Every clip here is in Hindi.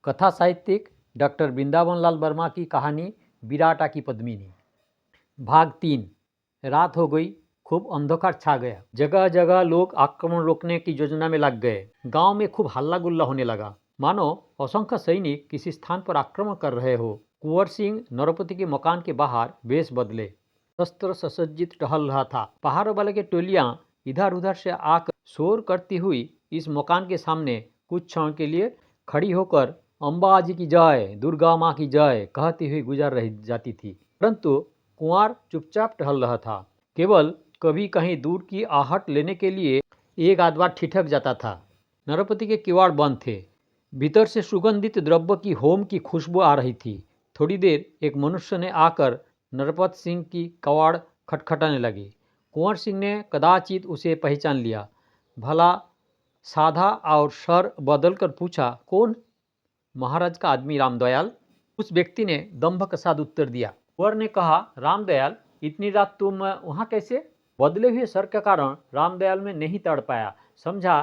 कथा साहित्यिक डॉक्टर वृंदावन लाल वर्मा की कहानी विराटा की पद्मिनी। भाग 3। रात हो गई, खूब अंधकार छा गया। जगह जगह लोग आक्रमण रोकने की योजना में लग गए। गांव में खूब हल्ला गुल्ला होने लगा, मानो असंख्य सैनिक किसी स्थान पर आक्रमण कर रहे हो। कुंवर सिंह नरपति के मकान के बाहर वेश बदले शस्त्र सुसज्जित टहल रहा था। पहाड़ों वाले की टोलियां इधर उधर से आकर शोर करती हुई इस मकान के सामने कुछ क्षण के लिए खड़ी होकर अम्बा जी की जय, दुर्गा माँ की जय कहती हुई गुजर रही जाती थी। परंतु कुंवर चुपचाप टहल रहा था। केवल कभी कहीं दूर की आहट लेने के लिए एक आध बार ठिठक जाता था। नरपति के किवाड़ बंद थे। भीतर से सुगंधित द्रव्य की होम की खुशबू आ रही थी। थोड़ी देर एक मनुष्य ने आकर नरपत सिंह की कवाड़ खटखटाने लगे। कुंवर सिंह ने कदाचित उसे पहचान लिया। भला साधा और सर बदलकर पूछा, कौन? महाराज का आदमी रामदयाल। उस व्यक्ति ने दंभ के साथ उत्तर दिया। कुंवर ने कहा, रामदयाल, इतनी रात तुम वहाँ कैसे? बदले हुए सर के कारण रामदयाल में नहीं तड़ पाया। समझा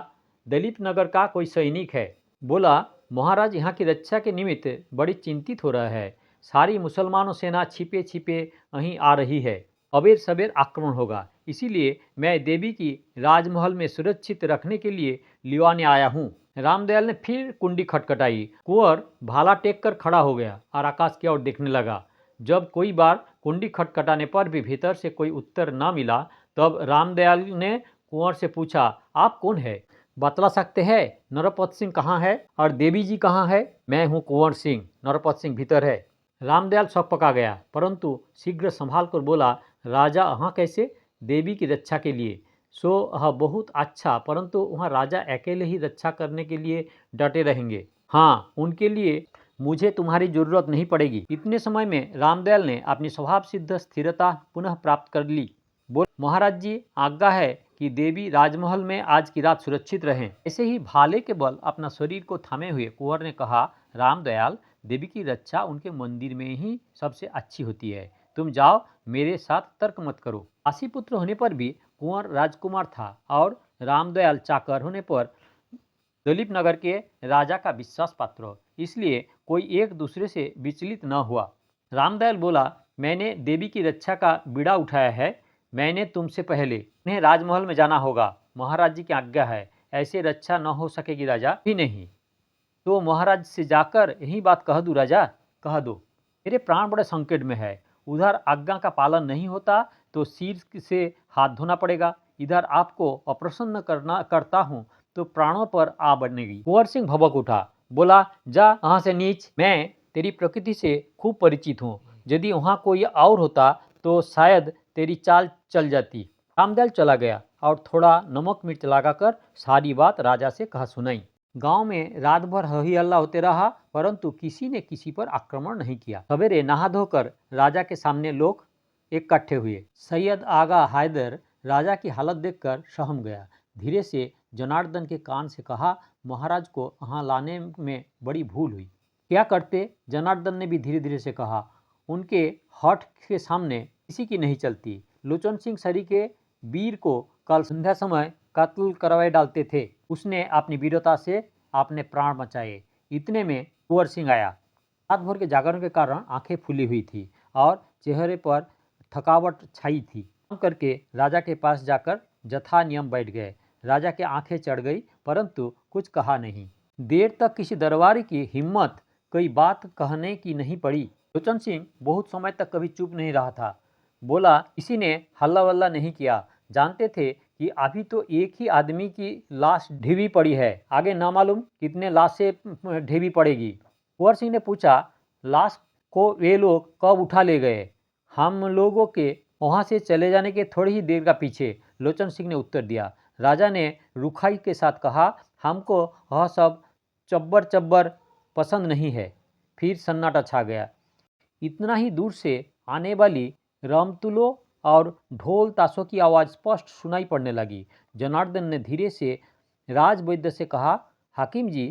दलीप नगर का कोई सैनिक है। बोला, महाराज यहाँ की रक्षा के निमित्त बड़ी चिंतित हो रहा है। सारी मुसलमानों सेना छिपे छिपे અહીં आ रही है। अबेर सवेर आक्रमण होगा, इसीलिए मैं देवी की राजमहल में सुरक्षित रखने के लिए लिवाने आया हूँ। रामदयाल ने फिर कुंडी खटखटाई। कुंवर भाला टेक कर खड़ा हो गया और आकाश की ओर देखने लगा। जब कोई बार कुंडी खटखटाने पर भी भीतर से कोई उत्तर न मिला, तब रामदयाल ने कुंवर से पूछा, आप कौन है? बतला सकते हैं नरपत सिंह कहाँ है और देवी जी कहाँ है? मैं हूँ कुंवर सिंह, नरपत सिंह भीतर है। रामदयाल शक पका गया, परंतु शीघ्र संभाल कर बोला, राजा वहाँ कैसे? देवी की रक्षा के लिए। सो हाँ, बहुत अच्छा, परंतु वहाँ राजा अकेले ही रक्षा करने के लिए डटे रहेंगे। हाँ, उनके लिए मुझे तुम्हारी जरूरत नहीं पड़ेगी। इतने समय में रामदयाल ने अपनी स्वभाव सिद्ध स्थिरता पुनः प्राप्त कर ली। बोल, महाराज जी, आज्ञा है कि देवी राजमहल में आज की रात सुरक्षित रहें। ऐसे ही भाले के बल अपना शरीर को थामे हुए कुंवर ने कहा, रामदयाल, देवी की रक्षा उनके मंदिर में ही सबसे अच्छी होती है। तुम जाओ, मेरे साथ तर्क मत करो। काशीपुत्र होने पर भी कुंवर राजकुमार था और रामदयाल चाकर होने पर दलीप नगर के राजा का विश्वास पात्र, इसलिए कोई एक दूसरे से विचलित न हुआ। रामदयाल बोला, मैंने देवी की रक्षा का बीड़ा उठाया है। मैंने तुमसे पहले उन्हें राजमहल में जाना होगा। महाराज जी की आज्ञा है, ऐसे रक्षा न हो सकेगी राजा। भी नहीं तो महाराज से जाकर यही बात कह दूँ राजा, कह दो। मेरे प्राण बड़े संकट में है। उधर आज्ञा का पालन नहीं होता तो सिर से हाथ धोना पड़ेगा। इधर आपको अप्रसन्न करता हूँ तो प्राणों पर आ बनेगी। कुंवर सिंह भभक उठा, बोला, जा यहाँ से नीच। मैं तेरी प्रकृति से खूब परिचित हूँ। यदि वहाँ कोई और होता तो शायद तेरी चाल चल जाती। रामदयाल चला गया और थोड़ा नमक मिर्च लगाकर सारी बात राजा से कह सुनाई। गांव में रात भर हही हल्ला होते रहा, परंतु किसी ने किसी पर आक्रमण नहीं किया। सवेरे नहा धोकर राजा के सामने लोग इकट्ठे हुए। सैयद आगा हैदर राजा की हालत देखकर सहम गया। धीरे से जनार्दन के कान से कहा, महाराज को यहाँ लाने में बड़ी भूल हुई। क्या करते? जनार्दन ने भी धीरे धीरे से कहा, उनके हठ के सामने किसी की नहीं चलती। लोचन सिंह सरी के वीर को कल संध्या समय कत्ल करवाए डालते थे। उसने अपनी वीरता से अपने प्राण बचाए। इतने में कुंवर सिंह आया। रात भर के जागरण के कारण आंखें फूली हुई थी और चेहरे पर थकावट छाई थी। काम करके राजा के पास जाकर जथा नियम बैठ गए। राजा की आंखें चढ़ गई, परंतु कुछ कहा नहीं। देर तक किसी दरबारी की हिम्मत कोई बात कहने की नहीं पड़ी। लोचन सिंह बहुत समय तक कभी चुप नहीं रहा था। बोला, किसी ने हल्ला वल्ला नहीं किया। जानते थे कि अभी तो एक ही आदमी की लाश ढेवी पड़ी है, आगे ना मालूम कितने लाशें ढेवी पड़ेगी। कुंवर सिंह ने पूछा, लाश को वे लोग कब उठा ले गए? हम लोगों के वहाँ से चले जाने के थोड़ी ही देर का पीछे, लोचन सिंह ने उत्तर दिया। राजा ने रुखाई के साथ कहा, हमको वह सब चब्बर चब्बर पसंद नहीं है। फिर सन्नाटा छा गया। इतना ही दूर से आने वाली रमतुलो और ढोल ताशों की आवाज़ स्पष्ट सुनाई पड़ने लगी। जनार्दन ने धीरे से राजवैद्य से कहा, हाकिम जी,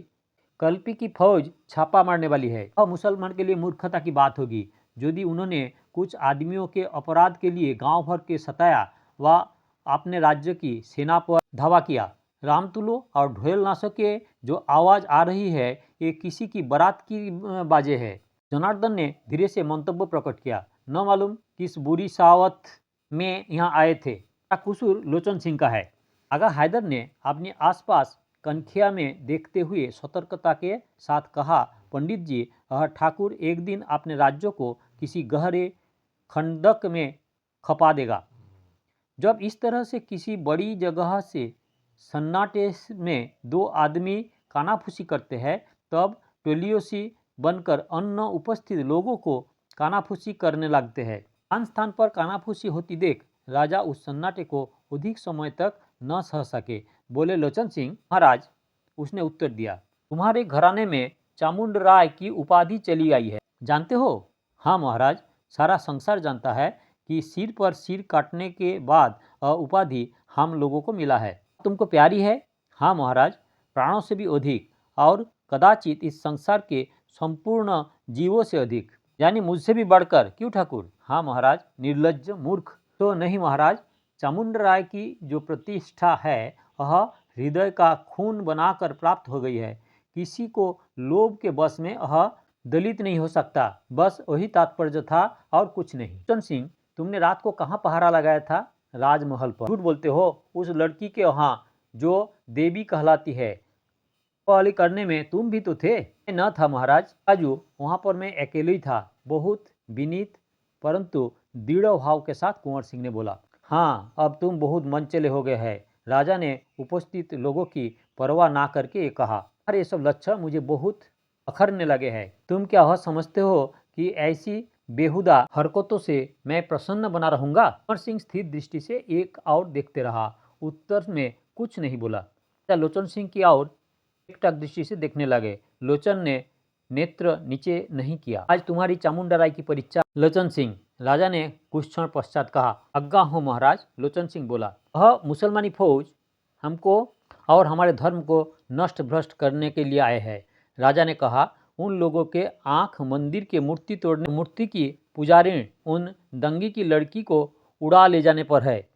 कल्पी की फौज छापा मारने वाली है। वह मुसलमान के लिए मूर्खता की बात होगी यदि उन्होंने कुछ आदमियों के अपराध के लिए गांव भर के सताया व अपने राज्य की सेना पर धावा किया। रामतुलो और ढोल नाशक के जो आवाज़ आ रही है ये किसी की बारात की बाजे है। जनार्दन ने धीरे से मंतव्य प्रकट किया, न मालूम किस बुरी सावत में यहाँ आए थे। कसूर लोचन सिंह का है। आगा हैदर ने अपने आसपास कनखिया में देखते हुए सतर्कता के साथ कहा, पंडित जी, ठाकुर एक दिन अपने राज्यों को किसी गहरे खंडक में खपा देगा। जब इस तरह से किसी बड़ी जगह से सन्नाटे में दो आदमी कानाफूसी करते हैं तब टोलियों सी बनकर अन्य उपस्थित लोगों को कानाफूसी करने लगते हैं। स्थान स्थान पर कानाफूसी होती देख राजा उस सन्नाटे को अधिक समय तक न सह सके। बोले, लोचन सिंह महाराज, उसने उत्तर दिया, तुम्हारे घराने में चामुंड राय की उपाधि चली आई है, जानते हो? हाँ महाराज, सारा संसार जानता है कि सिर पर सिर काटने के बाद उपाधि हम लोगों को मिला है। तुमको प्यारी है? हाँ महाराज, प्राणों से भी अधिक, और कदाचित इस संसार के संपूर्ण जीवों से अधिक, यानी मुझसे भी बढ़कर। क्यों ठाकुर? हाँ महाराज, निर्लज्ज मूर्ख। तो नहीं महाराज, चामुंड राय की जो प्रतिष्ठा है वह हृदय का खून बनाकर प्राप्त हो गई है। किसी को लोभ के बस में वह दलित नहीं हो सकता। बस वही तात्पर्य था और कुछ नहीं। लोचन सिंह, तुमने रात को कहाँ पहरा लगाया था? राजमहल पर। झूठ बोलते हो, उस लड़की के वहाँ जो देवी कहलाती है वाली करने में तुम भी तो थे। न था महाराज, राजू, वहाँ पर मैं अकेले ही था। बहुत विनीत परंतु दृढ़ भाव के साथ कुंवर सिंह ने बोला। हाँ, अब तुम बहुत मन चले हो गए हैं। राजा ने उपस्थित लोगों की परवाह ना करके कहा, अरे ये सब लक्षण मुझे बहुत अखरने लगे हैं। तुम क्या वह समझते हो कि ऐसी बेहुदा हरकतों से मैं प्रसन्न बना रहूंगा? कुंवर सिंह स्थिर दृष्टि से एक और देखते रहा, उत्तर में कुछ नहीं बोला। लोचन सिंह की ओर एकटक दृष्टि से देखने लगे। लोचन ने नेत्र नीचे नहीं किया। आज तुम्हारी चामुंडा राय की परीक्षा। लोचन सिंह, राजा ने कुछ क्षण पश्चात कहा, आज्ञा हो महाराज। लोचन सिंह बोला, वह मुसलमानी फौज हमको और हमारे धर्म को नष्ट भ्रष्ट करने के लिए आए हैं। राजा ने कहा, उन लोगों के आंख मंदिर के मूर्ति तोड़ने, मूर्ति की पुजारी उन दंगी की लड़की को उड़ा ले जाने पर है।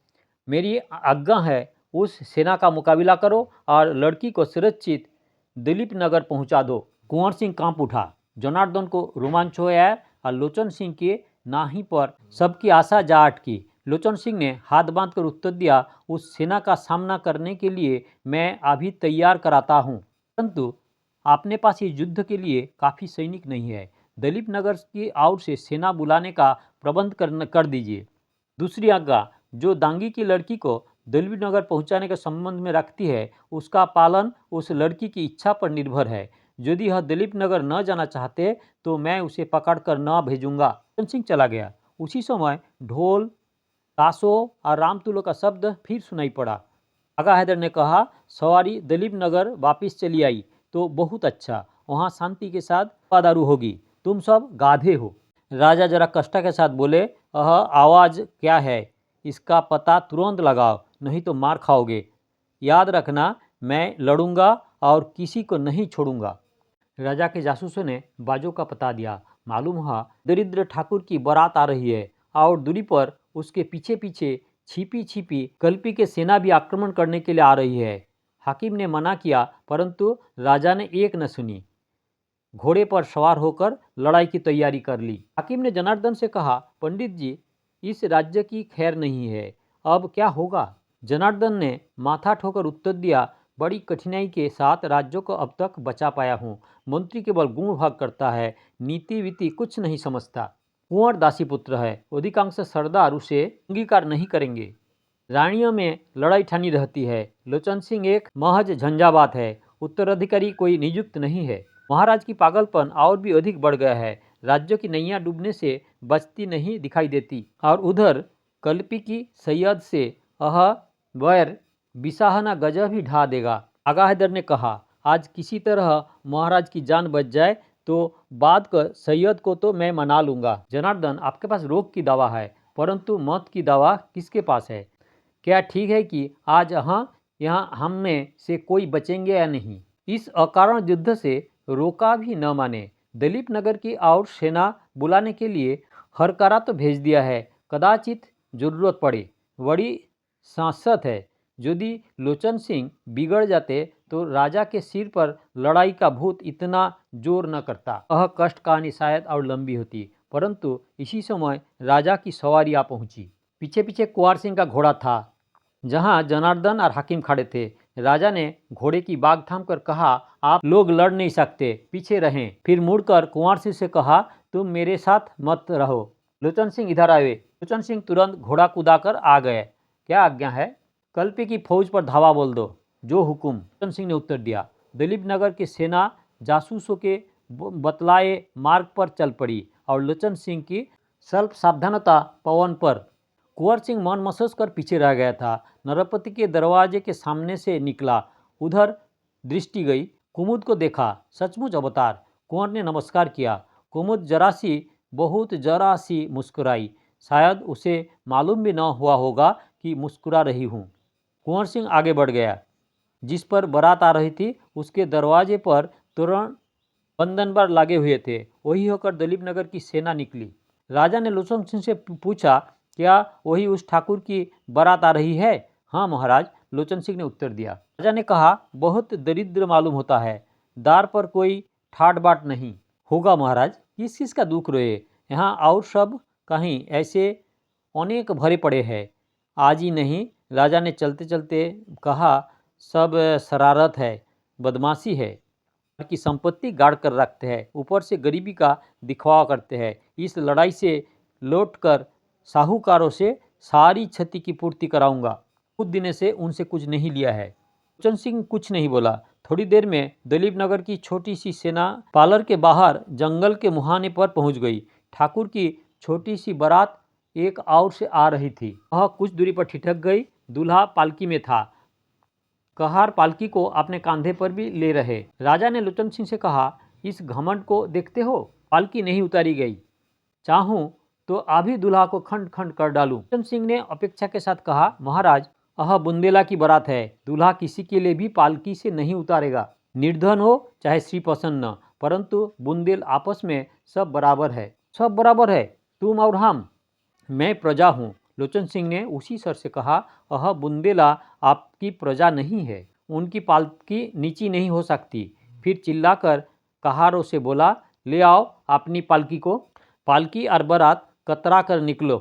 मेरी आज्ञा है, उस सेना का मुकाबला करो और लड़की को सुरक्षित दिलीप नगर पहुंचा दो। कुंवर सिंह कांप उठा। जनार्दन को रोमांच हो आया और लोचन सिंह के नाही पर सबकी आशा जा अटकी। लोचन सिंह ने हाथ बांधकर उत्तर दिया, उस सेना का सामना करने के लिए मैं अभी तैयार कराता हूँ, परंतु अपने पास इस युद्ध के लिए काफ़ी सैनिक नहीं है। दिलीप नगर की ओर से सेना बुलाने का प्रबंध कर दीजिए। दूसरी आज्ञा, जो दांगी की लड़की को दिलीप नगर पहुंचाने के संबंध में रखती है, उसका पालन उस लड़की की इच्छा पर निर्भर है। यदि यह दिलीप नगर न जाना चाहते तो मैं उसे पकड़कर न भेजूंगा। लोचन सिंह चला गया। उसी समय ढोल, ताशों और रामतुलो का शब्द फिर सुनाई पड़ा। आगा हैदर ने कहा, सवारी दिलीप नगर वापिस चली आई तो बहुत अच्छा, वहाँ शांति के साथ दारू होगी। तुम सब गाधे हो। राजा जरा कष्ट के साथ बोले, यह आवाज़ क्या है? इसका पता तुरंत लगाओ, नहीं तो मार खाओगे। याद रखना, मैं लड़ूंगा और किसी को नहीं छोड़ूंगा। राजा के जासूसों ने बाजों का पता दिया। मालूम हुआ दरिद्र ठाकुर की बारात आ रही है और दूरी पर उसके पीछे पीछे छिपी छिपी कल्पी के सेना भी आक्रमण करने के लिए आ रही है। हाकिम ने मना किया, परंतु राजा ने एक न सुनी। घोड़े पर सवार होकर लड़ाई की तैयारी कर ली। हाकिम ने जनार्दन से कहा, पंडित जी, इस राज्य की खैर नहीं है, अब क्या होगा? जनार्दन ने माथा ठोकर उत्तर दिया, बड़ी कठिनाई के साथ राज्यों को अब तक बचा पाया हूँ। मंत्री केवल गुण भाग करता है, नीति वीति कुछ नहीं समझता। कुंवर दासी पुत्र है, अधिकांश सरदार उसे अंगीकार नहीं करेंगे। रानियों में लड़ाई ठानी रहती है। लोचन सिंह एक महज झंझावात है, उत्तराधिकारी कोई नियुक्त नहीं है। महाराज की पागलपन और भी अधिक बढ़ गया है। राज्यों की नैया डूबने से बचती नहीं दिखाई देती, और उधर कल्पी की सैयद से वह वैर बिसाहना गजब ही ढा देगा। आगा हैदर ने कहा, आज किसी तरह महाराज की जान बच जाए तो बाद का सैयद को तो मैं मना लूँगा। जनार्दन, आपके पास रोग की दवा है, परंतु मौत की दवा किसके पास है? क्या ठीक है कि आज यहाँ हम में से कोई बचेंगे या नहीं? इस अकारण युद्ध से रोका भी न माने। दिलीप नगर की और सेना बुलाने के लिए हरकरा तो भेज दिया है, कदाचित जरूरत पड़े। बड़ी सांसत है, यदि लोचन सिंह बिगड़ जाते तो राजा के सिर पर लड़ाई का भूत इतना जोर न करता। यह कष्ट कहानी शायद और लंबी होती, परंतु इसी समय राजा की सवारी आ पहुंची। पीछे पीछे कुंवर सिंह का घोड़ा था। जहां जनार्दन और हाकिम खड़े थे, राजा ने घोड़े की बाग थाम कर कहा, आप लोग लड़ नहीं सकते, पीछे रहें। फिर मुड़कर कुंवर सिंह से कहा, तुम मेरे साथ मत रहो, लोचन सिंह इधर आए। लोचन सिंह तुरंत घोड़ा कुदाकर आ गए। क्या आज्ञा है? कल्पी की फौज पर धावा बोल दो, जो हुकुम। लोचन सिंह ने उत्तर दिया। दिलीप नगर की सेना जासूसों के बतलाए मार्ग पर चल पड़ी और लोचन सिंह की स्वल्प सावधानता पवन पर कुंवर सिंह मन महसूस कर पीछे रह गया था। नरपति के दरवाजे के सामने से निकला, उधर दृष्टि गई, कुमुद को देखा, सचमुच अवतार। कुंवर ने नमस्कार किया। कुमुद बहुत जरा सी मुस्कुराई। शायद उसे मालूम भी न हुआ होगा कि मुस्कुरा रही हूँ। कुंवर सिंह आगे बढ़ गया। जिस पर बारात आ रही थी उसके दरवाजे पर तोरण बंधनबार लगे हुए थे। वही होकर दलीप नगर की सेना निकली। राजा ने लोचन सिंह से पूछा, क्या वही उस ठाकुर की बारात आ रही है? हाँ महाराज, लोचन सिंह ने उत्तर दिया। राजा ने कहा, बहुत दरिद्र मालूम होता है, दार पर कोई ठाट बाट नहीं होगा महाराज। किस किस का दुख रोए, यहाँ और सब कहीं ऐसे अनेक भरे पड़े हैं। आज ही नहीं, राजा ने चलते चलते कहा, सब शरारत है, बदमाशी है की संपत्ति गाड़ कर रखते हैं, ऊपर से गरीबी का दिखावा करते हैं। इस लड़ाई से लौटकर साहूकारों से सारी क्षति की पूर्ति कराऊंगा। कुछ दिन से उनसे कुछ नहीं लिया है। लोचन सिंह कुछ नहीं बोला। थोड़ी देर में दलीप नगर की छोटी सी सेना पालर के बाहर जंगल के मुहाने पर पहुंच गई। ठाकुर की छोटी सी बारात एक और से आ रही थी। वह कुछ दूरी पर ठिठक गई। दूल्हा पालकी में था। कहार पालकी को अपने कांधे पर भी ले रहे। राजा ने लोचन सिंह से कहा, इस घमंड को देखते हो? पालकी नहीं उतारी गई, चाहूं तो अभी दूल्हा को खंड खंड कर डालूं। लोचन सिंह ने अपेक्षा के साथ कहा, महाराज, यह बुंदेला की बारात है, दूल्हा किसी के लिए भी पालकी से नहीं उतारेगा, निर्धन हो चाहे श्रीप्रसन्न, परंतु बुंदेल आपस में सब बराबर है। सब बराबर है, तुम और हम, मैं प्रजा हूँ। लोचन सिंह ने उसी स्वर से कहा, यह बुंदेला आपकी प्रजा नहीं है, उनकी पालकी नीची नहीं हो सकती। फिर चिल्लाकर कहारों से बोला, ले आओ अपनी पालकी को। पालकी और बारात कतरा कर निकलो।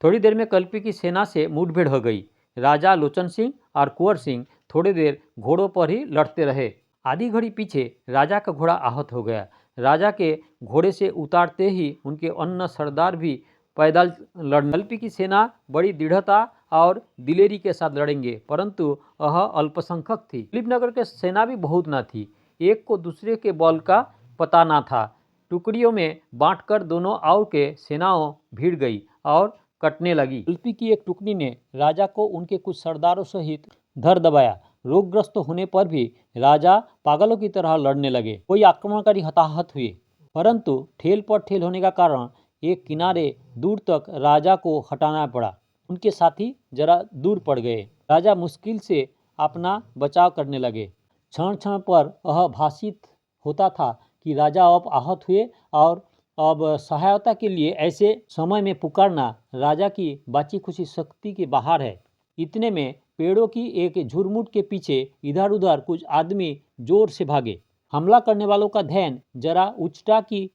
थोड़ी देर में कल्पी की सेना से मुठभेड़ हो गई। राजा, लोचन सिंह और कुंवर सिंह थोड़ी देर घोड़ों पर ही लड़ते रहे। आधी घड़ी पीछे राजा का घोड़ा आहत हो गया। राजा के घोड़े से उतारते ही उनके अन्य सरदार भी पैदल लड़ने। कल्पी की सेना बड़ी दृढ़ता और दिलेरी के साथ लड़ेंगे, परंतु यह अल्पसंख्यक थी। दिलीपनगर के सेना भी बहुत न थी। एक को दूसरे के बल का पता न था। टुकड़ियों में बांटकर दोनों और के सेनाओं भिड़ गई और कटने लगी। कल्पी की एक टुकड़ी ने राजा को उनके कुछ सरदारों सहित धर दबाया। रोगग्रस्त होने पर भी राजा पागलों की तरह लड़ने लगे। कोई आक्रमणकारी हताहत हुए, परंतु ठेल पर ठेल होने का कारण एक किनारे दूर तक राजा को हटाना पड़ा। उनके साथी जरा दूर पड़ गए। राजा मुश्किल से अपना बचाव करने लगे। क्षण क्षण पर यह भाषित होता था कि राजा अब आहत हुए और अब सहायता के लिए ऐसे समय में पुकारना राजा की बाची खुशी शक्ति के बाहर है। इतने में पेड़ों की एक झुरमुट के पीछे इधर उधर कुछ आदमी जोर से भागे। हमला करने वालों का ध्यान जरा उचटा की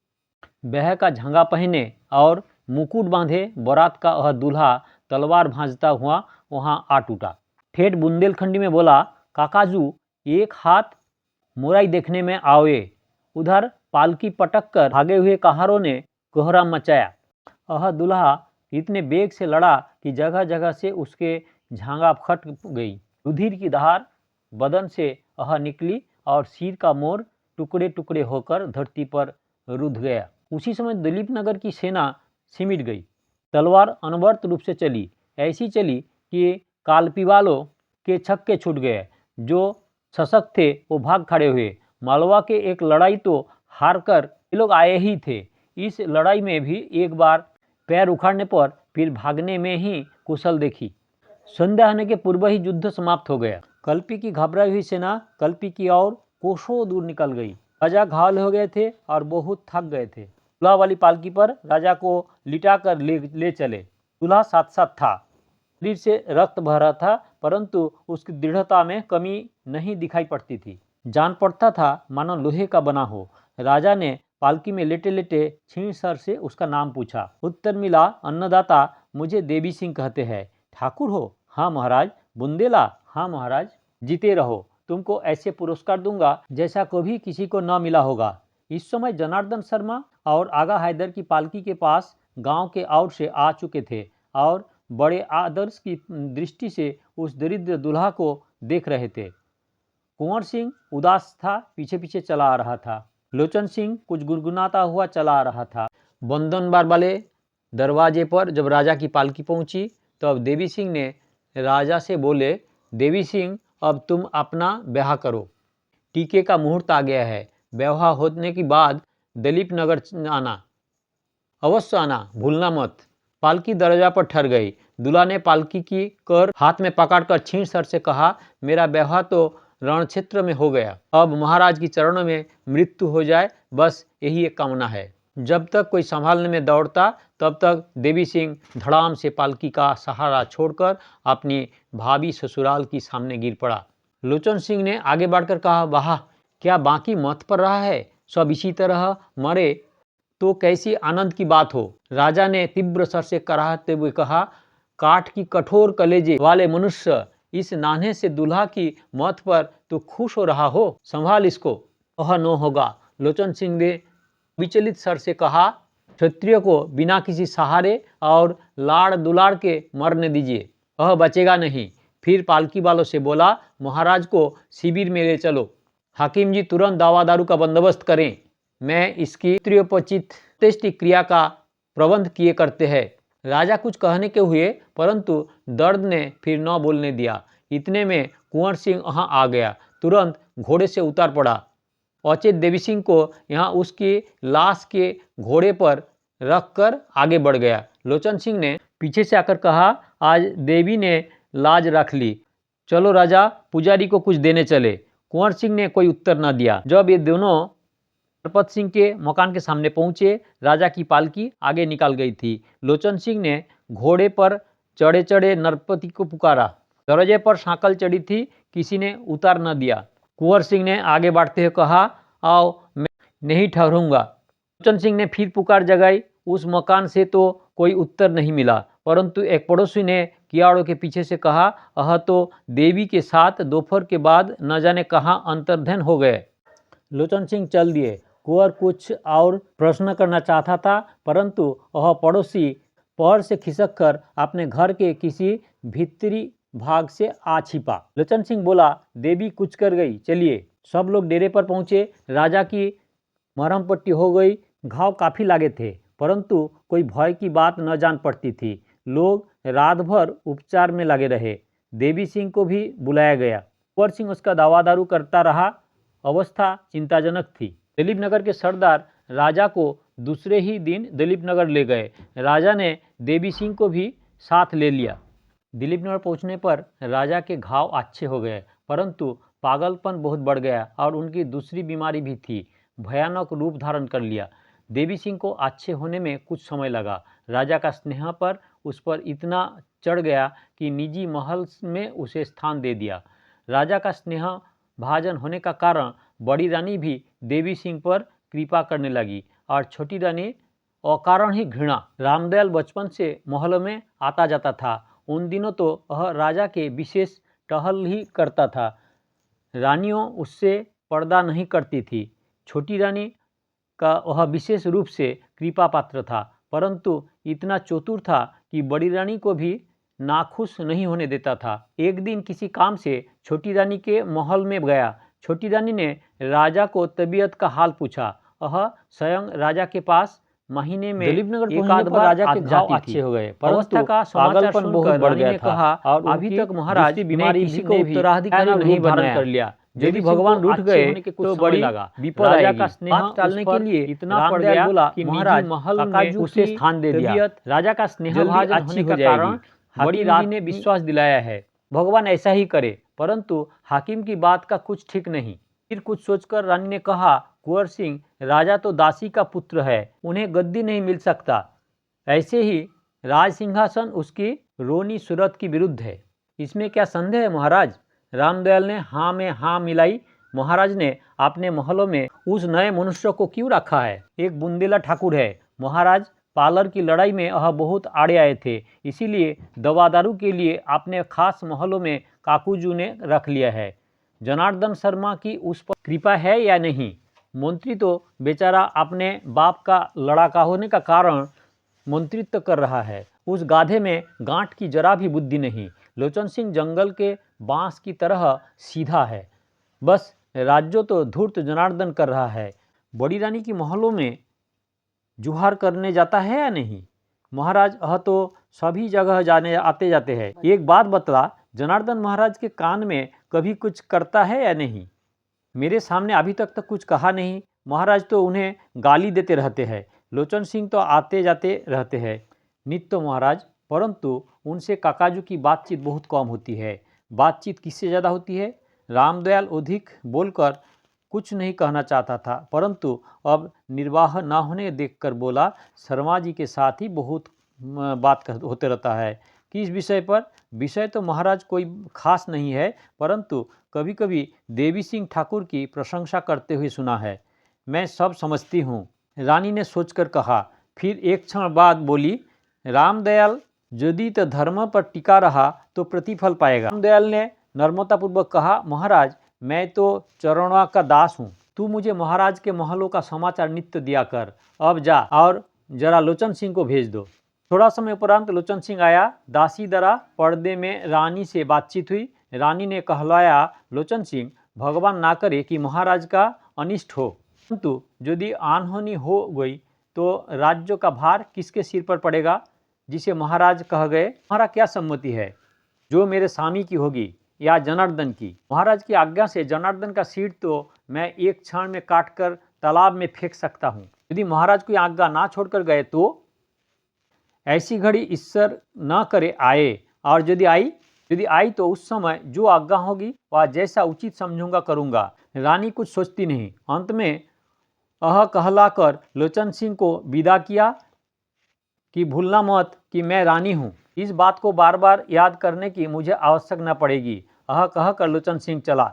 बह का झंगा पहने और मुकुट बांधे बारात का वह दूल्हा तलवार भांजता हुआ वहां आ टूटा। ठेठ बुंदेलखंडी में बोला, काकाजू, एक हाथ मोराई देखने में आओए। उधर पालकी पटक कर भागे हुए कहारों ने कोहराम मचाया। वह दूल्हा इतने बेग से लड़ा कि जगह जगह से उसके झांगा फट गई। रुधिर की धार बदन से वह निकली और सिर का मोर टुकड़े टुकड़े होकर धरती पर रुध गया। उसी समय दिलीप नगर की सेना सिमट गई। तलवार अनवरत रूप से चली, ऐसी चली कि कालपी वालों के छक्के छूट गए। जो सशक्त थे वो भाग खड़े हुए। मालवा के एक लड़ाई तो हार कर ये लोग आए ही थे। इस लड़ाई में भी एक बार पैर उखाड़ने पर फिर भागने में ही कुशल देखी। संध्या होने के पूर्व ही युद्ध समाप्त हो गया। कल्पी की घबराई हुई सेना कल्पी की ओर कोसों दूर निकल गई। राजा घायल हो गए थे और बहुत थक गए थे। दूल्हा वाली पालकी पर राजा को लिटाकर ले चले। दूल्हा साथ साथ था। शरीर से रक्त बह रहा था, परंतु उसकी दृढ़ता में कमी नहीं दिखाई पड़ती थी। जान पड़ता था मानो लोहे का बना हो। राजा ने पालकी में लेटे लेटे क्षीण सर से उसका नाम पूछा। उत्तर मिला, अन्नदाता, मुझे देवी सिंह कहते हैं। ठाकुर हो? हाँ महाराज। बुंदेला? हाँ महाराज। जीते रहो, तुमको ऐसे पुरस्कार दूंगा जैसा कभी किसी को न मिला होगा। इस समय जनार्दन शर्मा और आगा हैदर की पालकी के पास गांव के और से आ चुके थे और बड़े आदर्श की दृष्टि से उस दरिद्र दुल्हा को देख रहे थे। कुंवर सिंह उदास था, पीछे पीछे चला आ रहा था। लोचन सिंह कुछ गुनगुनाता हुआ चला आ रहा था। बंधनबार वाले दरवाजे पर जब राजा की पालकी पहुंची तब देवी सिंह ने राजा से बोले, देवी सिंह, अब तुम अपना ब्याह करो। टीके का मुहूर्त आ गया है। ब्याह होने के बाद दलीप नगर आना, अवश्य आना, भूलना मत। पालकी दरवाजा पर ठहर गई। दूल्हा ने पालकी की कर हाथ में पकड़कर क्षीण सर से कहा, मेरा ब्याह तो रण क्षेत्र में हो गया, अब महाराज की चरणों में मृत्यु हो जाए, बस यही एक कामना है। जब तक कोई संभालने में दौड़ता तब तक देवी सिंह धड़ाम से पालकी का सहारा छोड़कर अपनी भाभी ससुराल की सामने गिर पड़ा। लोचन सिंह ने आगे बढ़कर कहा, वाह, क्या बाकी मत पर रहा है? सब इसी तरह मरे तो कैसी आनंद की बात हो। राजा ने तीव्र स्वर से कराहते हुए कहा, काठ की कठोर कलेजे वाले मनुष्य, इस नान्हे से दूल्हा की मौत पर तो खुश हो रहा हो, संभाल इसको। वह न होगा। लोचन सिंह ने विचलित स्वर से कहा, क्षत्रिय को बिना किसी सहारे और लाड़ दुलाड़ के मरने दीजिए, वह बचेगा नहीं। फिर पालकी वालों से बोला, महाराज को शिविर में ले चलो। हाकिम जी तुरंत दवा दारू का बंदोबस्त करें, मैं इसकी त्रियोपचित क्रिया का प्रबंध किए करते हैं। राजा कुछ कहने के हुए, परंतु दर्द ने फिर न बोलने दिया। इतने में कुंवर सिंह वहाँ आ गया, तुरंत घोड़े से उतर पड़ा। अचेत देवी सिंह को यहाँ उसकी लाश के घोड़े पर रखकर आगे बढ़ गया। लोचन सिंह ने पीछे से आकर कहा, आज देवी ने लाज रख ली, चलो राजा, पुजारी को कुछ देने चले। कुंवर सिंह ने कोई उत्तर न दिया। जब ये दोनों नरपत सिंह के मकान के सामने पहुंचे, राजा की पालकी आगे निकल गई थी। लोचन सिंह ने घोड़े पर चढ़े चढ़े नरपति को पुकारा। दरवाजे पर सांकल चढ़ी थी, किसी ने उतार न दिया। कुंवर सिंह ने आगे बढ़ते हुए कहा, आओ, मैं नहीं ठहरूंगा। लोचन सिंह ने फिर पुकार जगाई। उस मकान से तो कोई उत्तर नहीं मिला, परंतु एक पड़ोसी ने कियाड़ों के पीछे से कहा, अह तो देवी के साथ दोपहर के बाद न जाने कहाँ अंतर्ध्यान हो गए। लोचन सिंह चल दिए। कुंवर कुछ और प्रश्न करना चाहता था, परंतु वह पड़ोसी पहर से खिसक कर अपने घर के किसी भीतरी भाग से आ छिपा। लोचन सिंह बोला, देवी कुछ कर गई, चलिए। सब लोग डेरे पर पहुंचे। राजा की मरहम पट्टी हो गई। घाव काफ़ी लागे थे, परंतु कोई भय की बात न जान पड़ती थी। लोग रात भर उपचार में लगे रहे। देवी सिंह को भी बुलाया गया। कुंवर सिंह उसका दवा दारू करता रहा। अवस्था चिंताजनक थी। दलीप नगर के सरदार राजा को दूसरे ही दिन दलीप नगर ले गए। राजा ने देवी सिंह को भी साथ ले लिया। दिलीप नगर पहुंचने पर राजा के घाव अच्छे हो गए, परंतु पागलपन बहुत बढ़ गया और उनकी दूसरी बीमारी भी थी, भयानक रूप धारण कर लिया। देवी सिंह को अच्छे होने में कुछ समय लगा। राजा का स्नेह पर उस पर इतना चढ़ गया कि निजी महल में उसे स्थान दे दिया। राजा का स्नेह भाजन होने का कारण बड़ी रानी भी देवी सिंह पर कृपा करने लगी और छोटी रानी अकारण ही घृणा। रामदयाल बचपन से महलों में आता जाता था। उन दिनों तो वह राजा के विशेष टहल ही करता था। रानियों उससे पर्दा नहीं करती थी। छोटी रानी का वह विशेष रूप से कृपा पात्र था, परंतु इतना चतुर था कि बड़ी रानी को भी नाखुश नहीं होने देता था। एक दिन किसी काम से छोटी रानी के महल में गया। छोटी रानी ने राजा को तबीयत का हाल पूछा। वह स्वयं राजा के पास महीने में एक आध बार राजा के घाव अच्छे हो गए, अवस्था का समाचार सुनकर रानी ने कहा, अभी तक महाराज बीमारी किसी को उत्तराधिकारी नहीं धारण कर लिया। यदि भगवान रूठ गए तो बड़ी विपद आएगी। राजा का स्नेह टालने के लिए इतना पड़ गया बोला कि महाराज महल में उसे स्थान दे दिया। राजा का स्नेह भाजन होने का कारण बड़ी रानी ने विश्वास दिलाया है, भगवान ऐसा ही करे, परंतु हाकिम की बात का कुछ ठीक नहीं। फिर कुछ सोचकर रानी ने कहा, कुंवर सिंह, राजा तो दासी का पुत्र है, उन्हें गद्दी नहीं मिल सकता। ऐसे ही राज सिंहासन उसकी रोनी सूरत की विरुद्ध है। इसमें क्या संदेह है महाराज? रामदयाल ने हाँ में हाँ मिलाई। महाराज ने अपने महलों में उस नए मनुष्य को क्यों रखा है? एक बुंदेला ठाकुर है महाराज। पालर की लड़ाई में वह बहुत आड़े आए थे, इसीलिए दवा दारू के लिए अपने खास महलों में काकूजू ने रख लिया है। जनार्दन शर्मा की उस पर कृपा है या नहीं? मंत्री तो बेचारा अपने बाप का लड़ाका होने का कारण मंत्रित्व कर रहा है। उस गाधे में गांठ की जरा भी बुद्धि नहीं। लोचन सिंह जंगल के बांस की तरह सीधा है, बस राज्य तो धूर्त जनार्दन कर रहा है। बड़ी रानी की महलों में जुहार करने जाता है या नहीं? महाराज वह तो सभी जगह जाने आते जाते हैं। एक बात बतला, जनार्दन महाराज के कान में कभी कुछ करता है या नहीं? मेरे सामने अभी तक तो कुछ कहा नहीं। महाराज तो उन्हें गाली देते रहते हैं। लोचन सिंह तो आते जाते रहते हैं नित्य महाराज, परंतु उनसे काकाजू की बातचीत बहुत कम होती है। बातचीत किससे ज़्यादा होती है? रामदयाल अधिक बोलकर कुछ नहीं कहना चाहता था, परंतु अब निर्वाह न होने देखकर बोला, शर्मा जी के साथ ही बहुत बात होते रहता है। किस विषय पर? विषय तो महाराज कोई खास नहीं है, परंतु कभी कभी देवी सिंह ठाकुर की प्रशंसा करते हुए सुना है। मैं सब समझती हूँ, रानी ने सोचकर कहा। फिर एक क्षण बाद बोली, रामदयाल यदि तो धर्म पर टिका रहा तो प्रतिफल पाएगा। रामदयाल ने नम्रतापूर्वक कहा, महाराज मैं तो चरणों का दास हूँ, तू मुझे महाराज के महलों का समाचार नित्य दिया कर। अब जा और जरा लोचन सिंह को भेज दो। थोड़ा समय उपरांत लोचन सिंह आया। दासी द्वारा पर्दे में रानी से बातचीत हुई। रानी ने कहलाया, लोचन सिंह, भगवान ना करे कि महाराज का अनिष्ट हो, परंतु यदि अनहोनी हो गई तो राज्य का भार किसके सिर पर पड़ेगा? जिसे महाराज कह गए। तुम्हारा क्या सम्मति है? जो मेरे स्वामी की होगी या जनार्दन की? महाराज की आज्ञा से जनार्दन का सिर तो मैं एक क्षण में काटकर तालाब में फेंक सकता हूँ। यदि महाराज की आज्ञा ना छोड़कर गए तो? ऐसी घड़ी ईश्वर न करे आए, और यदि आई तो उस समय जो आज्ञा होगी वह जैसा उचित समझूंगा करूंगा। रानी कुछ सोचती नहीं। अंत में कहलाकर लोचन सिंह को विदा किया कि भूलना मत कि मैं रानी हूँ। इस बात को बार बार याद करने की मुझे आवश्यक न पड़ेगी। कहकर लोचन सिंह चला।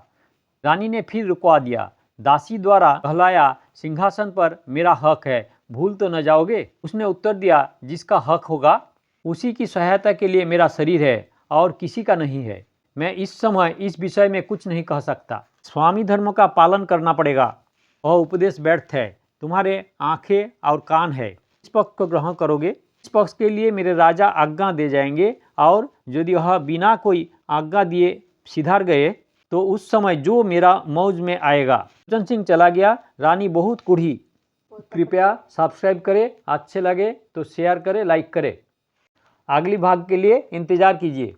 रानी ने फिर रुकवा दिया। दासी द्वारा कहलाया, सिंहासन पर मेरा हक है, भूल तो न जाओगे? उसने उत्तर दिया, जिसका हक होगा उसी की सहायता के लिए मेरा शरीर है और किसी का नहीं है। मैं इस समय इस विषय में कुछ नहीं कह सकता। स्वामी धर्म का पालन करना पड़ेगा। वह उपदेश व्यर्थ है। तुम्हारे आंखें और कान है, इस पक्ष को ग्रहण करोगे? इस पक्ष के लिए मेरे राजा आज्ञा दे जाएंगे, और यदि वह बिना कोई आज्ञा दिए सिधार गए तो उस समय जो मेरा मौज में आएगा। लोचन सिंह चला गया। रानी बहुत कुढ़ी। कृपया सब्सक्राइब करें, अच्छे लगे तो शेयर करें, लाइक करें। अगली भाग के लिए इंतज़ार कीजिए।